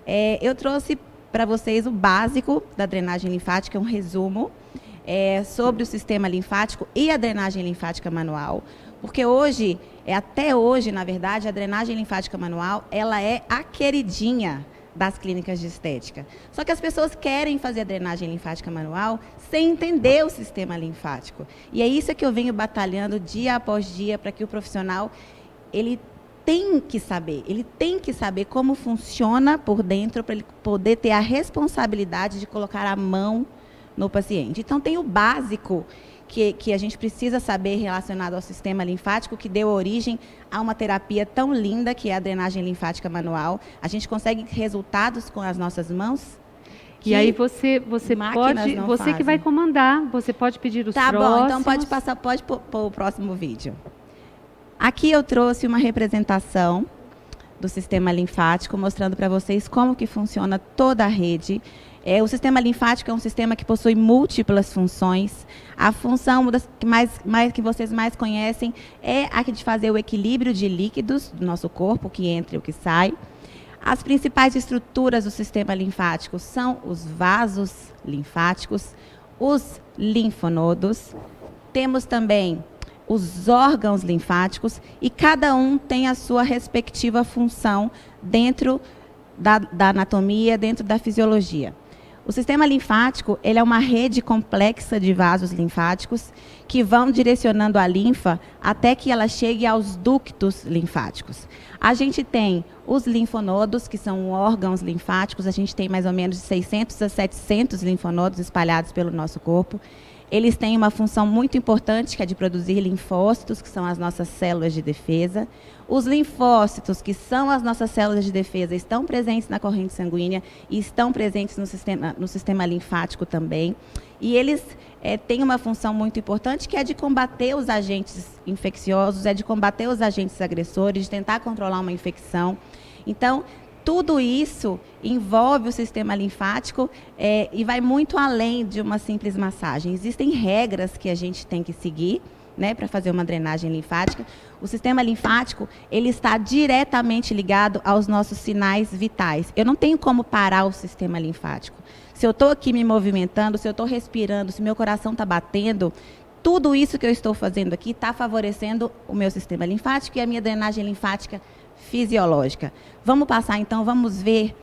Eu trouxe para vocês o básico da drenagem linfática, um resumo sobre o sistema linfático e a drenagem linfática manual, porque hoje, até hoje, na verdade, a drenagem linfática manual, ela é a queridinha das clínicas de estética. Só que as pessoas querem fazer a drenagem linfática manual sem entender o sistema linfático. E é isso que eu venho batalhando dia após dia para que o profissional, ele tem que saber como funciona por dentro para ele poder ter a responsabilidade de colocar a mão no paciente. Então, tem o básico que a gente precisa saber relacionado ao sistema linfático, que deu origem a uma terapia tão linda, que é a drenagem linfática manual. A gente consegue resultados com as nossas mãos. E aí você pode, você que vai comandar, você pode pedir os próximos. Tá bom, então pode pôr o próximo vídeo. Aqui eu trouxe uma representação do sistema linfático, mostrando para vocês como que funciona toda a rede. O sistema linfático é um sistema que possui múltiplas funções. A função que vocês mais conhecem é a de fazer o equilíbrio de líquidos do nosso corpo, o que entra e o que sai. As principais estruturas do sistema linfático são os vasos linfáticos, os linfonodos. Temos também os órgãos linfáticos e cada um tem a sua respectiva função dentro da anatomia, dentro da fisiologia. O sistema linfático, ele é uma rede complexa de vasos linfáticos que vão direcionando a linfa até que ela chegue aos ductos linfáticos. A gente tem os linfonodos, que são órgãos linfáticos, a gente tem mais ou menos de 600 a 700 linfonodos espalhados pelo nosso corpo. Eles têm uma função muito importante, que é de produzir linfócitos, que são as nossas células de defesa. Os linfócitos, que são as nossas células de defesa, estão presentes na corrente sanguínea e estão presentes no sistema linfático também. E eles têm uma função muito importante, que é de combater os agentes infecciosos, é de combater os agentes agressores, de tentar controlar uma infecção. Então, tudo isso envolve o sistema linfático e vai muito além de uma simples massagem. Existem regras que a gente tem que seguir, né, para fazer uma drenagem linfática. O sistema linfático, ele está diretamente ligado aos nossos sinais vitais. Eu não tenho como parar o sistema linfático. Se eu estou aqui me movimentando, se eu estou respirando, se meu coração está batendo, tudo isso que eu estou fazendo aqui está favorecendo o meu sistema linfático e a minha drenagem linfática fisiológica. Vamos passar, então, vamos ver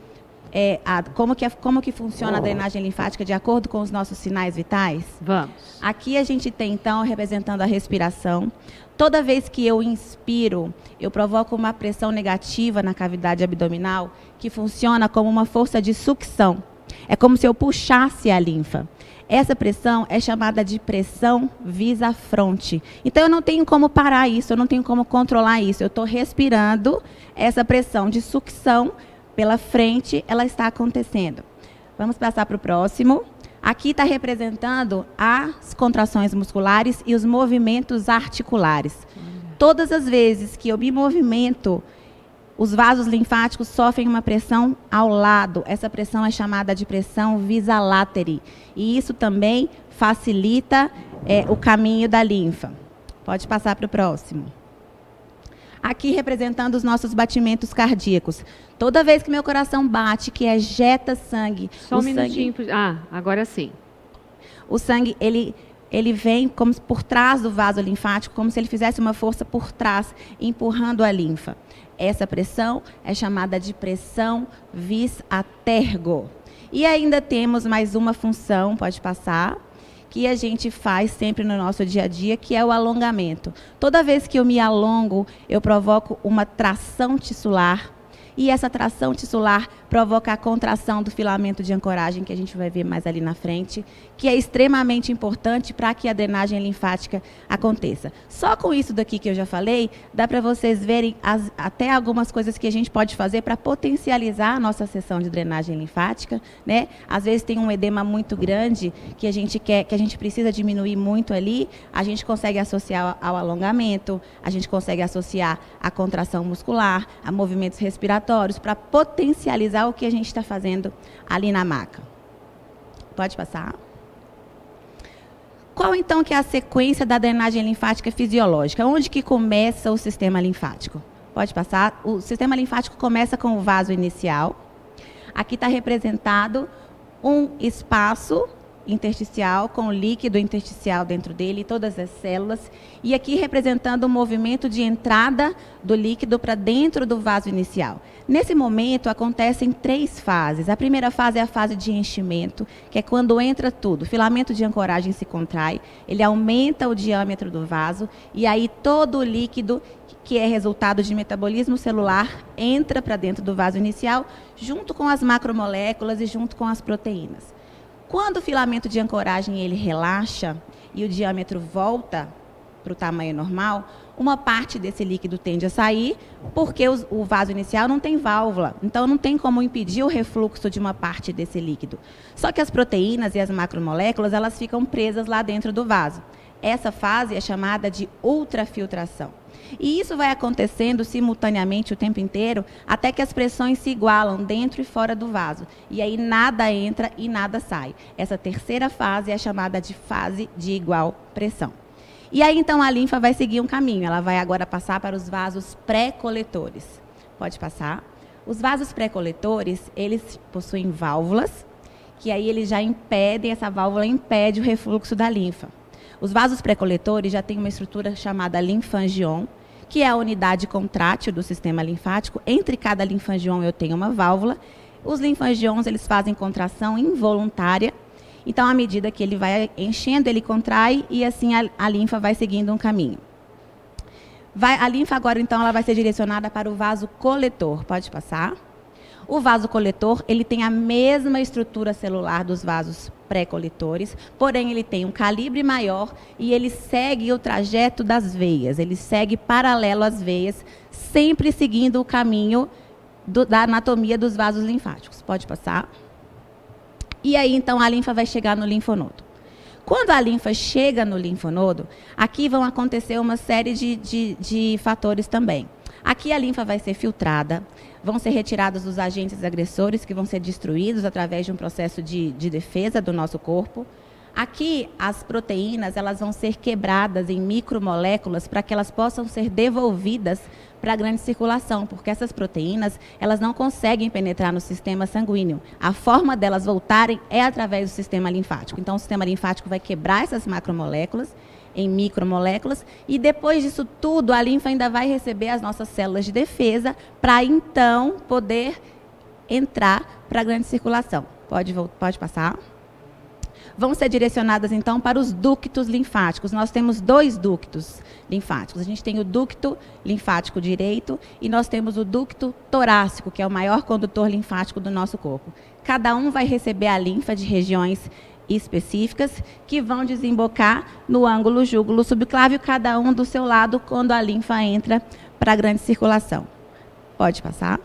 como que funciona a drenagem linfática de acordo com os nossos sinais vitais? Vamos. Aqui a gente tem, então, representando a respiração. Toda vez que eu inspiro, eu provoco uma pressão negativa na cavidade abdominal, que funciona como uma força de sucção. É como se eu puxasse a linfa. Essa pressão é chamada de pressão visa-fronte. Então, eu não tenho como parar isso, eu não tenho como controlar isso. Eu estou respirando, essa pressão de sucção pela frente, ela está acontecendo. Vamos passar para o próximo. Aqui está representando as contrações musculares e os movimentos articulares. Todas as vezes que eu me movimento, os vasos linfáticos sofrem uma pressão ao lado. Essa pressão é chamada de pressão visa-láteri. E isso também facilita o caminho da linfa. Pode passar para o próximo. Aqui representando os nossos batimentos cardíacos. Toda vez que meu coração bate, que ejeta sangue... Só um minutinho. Agora sim. O sangue, ele vem como por trás do vaso linfático, como se ele fizesse uma força por trás, empurrando a linfa. Essa pressão é chamada de pressão vis-a-tergo. E ainda temos mais uma função, pode passar, que a gente faz sempre no nosso dia a dia, que é o alongamento. Toda vez que eu me alongo, eu provoco uma tração tissular. E essa tração tissular provoca a contração do filamento de ancoragem, que a gente vai ver mais ali na frente, que é extremamente importante para que a drenagem linfática aconteça. Só com isso daqui que eu já falei, dá para vocês verem até algumas coisas que a gente pode fazer para potencializar a nossa sessão de drenagem linfática, né? Às vezes tem um edema muito grande que a gente precisa diminuir muito ali, a gente consegue associar ao alongamento, a gente consegue associar à contração muscular, a movimentos respiratórios, para potencializar o que a gente está fazendo ali na maca. Pode passar. Qual, então, que é a sequência da drenagem linfática fisiológica? Onde que começa o sistema linfático? Pode passar. O sistema linfático começa com o vaso inicial. Aqui está representado um espaço intersticial com o líquido intersticial dentro dele, todas as células, e aqui representando o movimento de entrada do líquido para dentro do vaso inicial. Nesse momento acontecem 3 fases. A primeira fase é a fase de enchimento, que é quando entra tudo. O filamento de ancoragem se contrai, ele aumenta o diâmetro do vaso e aí todo o líquido, que é resultado de metabolismo celular, entra para dentro do vaso inicial, junto com as macromoléculas e junto com as proteínas. Quando o filamento de ancoragem ele relaxa e o diâmetro volta para o tamanho normal, uma parte desse líquido tende a sair, porque o vaso inicial não tem válvula, então não tem como impedir o refluxo de uma parte desse líquido. Só que as proteínas e as macromoléculas, elas ficam presas lá dentro do vaso. Essa fase é chamada de ultrafiltração. E isso vai acontecendo simultaneamente o tempo inteiro, até que as pressões se igualam dentro e fora do vaso. E aí nada entra e nada sai. Essa terceira fase é chamada de fase de igual pressão. E aí então a linfa vai seguir um caminho, ela vai agora passar para os vasos pré-coletores. Pode passar. Os vasos pré-coletores, eles possuem válvulas, que aí eles já impedem, essa válvula impede o refluxo da linfa. Os vasos pré-coletores já têm uma estrutura chamada linfangion, que é a unidade contrátil do sistema linfático. Entre cada linfangion eu tenho uma válvula. Os linfangions, eles fazem contração involuntária. Então, à medida que ele vai enchendo, ele contrai e assim a linfa vai seguindo um caminho. A linfa agora, então, ela vai ser direcionada para o vaso coletor. Pode passar. O vaso coletor, ele tem a mesma estrutura celular dos vasos pré-coletores, porém ele tem um calibre maior e ele segue o trajeto das veias, ele segue paralelo às veias, sempre seguindo o caminho da anatomia dos vasos linfáticos. Pode passar. E aí, então, a linfa vai chegar no linfonodo. Quando a linfa chega no linfonodo, aqui vão acontecer uma série de fatores também. Aqui a linfa vai ser filtrada, vão ser retirados os agentes agressores que vão ser destruídos através de um processo de defesa do nosso corpo. Aqui as proteínas, elas vão ser quebradas em micromoléculas para que elas possam ser devolvidas para a grande circulação, porque essas proteínas, elas não conseguem penetrar no sistema sanguíneo. A forma delas voltarem é através do sistema linfático. Então o sistema linfático vai quebrar essas macromoléculas em micromoléculas, e depois disso tudo, a linfa ainda vai receber as nossas células de defesa para, então, poder entrar para a grande circulação. Pode passar. Vão ser direcionadas, então, para os ductos linfáticos. Nós temos 2 ductos linfáticos. A gente tem o ducto linfático direito e nós temos o ducto torácico, que é o maior condutor linfático do nosso corpo. Cada um vai receber a linfa de regiões específicas que vão desembocar no ângulo júgulo subclávio, cada um do seu lado, quando a linfa entra para a grande circulação. Pode passar.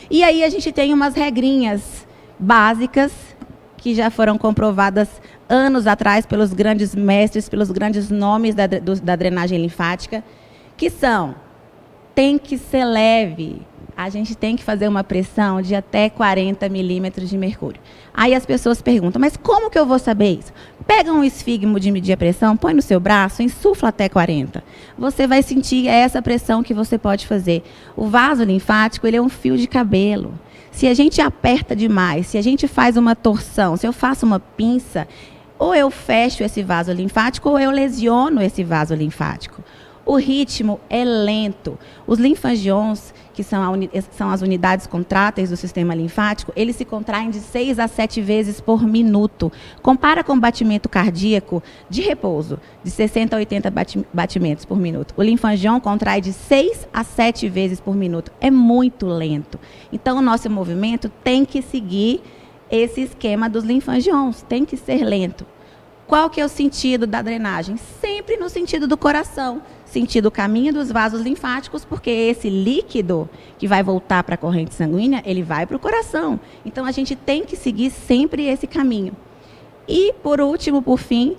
E aí a gente tem umas regrinhas básicas que já foram comprovadas anos atrás pelos grandes mestres, pelos grandes nomes da drenagem linfática, que são: tem que ser leve. A gente tem que fazer uma pressão de até 40 milímetros de mercúrio. Aí as pessoas perguntam, mas como que eu vou saber isso? Pega um esfigmo de medir a pressão, põe no seu braço, insufla até 40. Você vai sentir essa pressão que você pode fazer. O vaso linfático, ele é um fio de cabelo. Se a gente aperta demais, se a gente faz uma torção, se eu faço uma pinça, ou eu fecho esse vaso linfático ou eu lesiono esse vaso linfático. O ritmo é lento. Os linfangions, que são as unidades contráteis do sistema linfático, eles se contraem de 6 a 7 vezes por minuto. Compara com o batimento cardíaco de repouso, de 60 a 80 batimentos por minuto. O linfangion contrai de 6 a 7 vezes por minuto. É muito lento. Então, o nosso movimento tem que seguir esse esquema dos linfangions, tem que ser lento. Qual que é o sentido da drenagem? Sempre no sentido do coração, sentido o caminho dos vasos linfáticos, porque esse líquido que vai voltar para a corrente sanguínea, ele vai para o coração. Então, a gente tem que seguir sempre esse caminho. E, por último, por fim,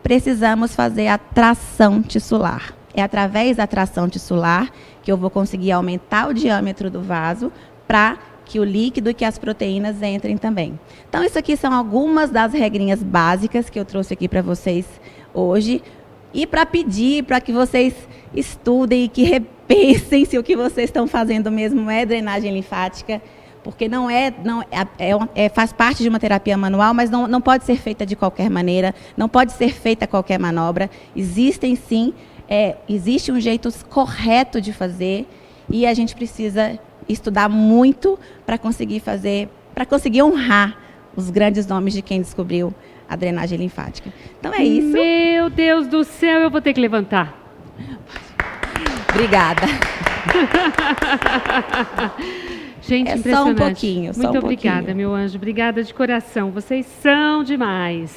precisamos fazer a tração tissular. É através da tração tissular que eu vou conseguir aumentar o diâmetro do vaso para que o líquido e que as proteínas entrem também. Então, isso aqui são algumas das regrinhas básicas que eu trouxe aqui para vocês hoje. E para pedir para que vocês estudem e que repensem se o que vocês estão fazendo mesmo é drenagem linfática, porque faz parte de uma terapia manual, mas não pode ser feita de qualquer maneira, não pode ser feita qualquer manobra. Existem sim, existe um jeito correto de fazer e a gente precisa estudar muito para conseguir honrar os grandes nomes de quem descobriu a drenagem linfática. Então é isso. Meu Deus do céu, eu vou ter que levantar. Obrigada. Gente, impressionante. Só um pouquinho. Muito obrigada, meu anjo. Obrigada de coração. Vocês são demais.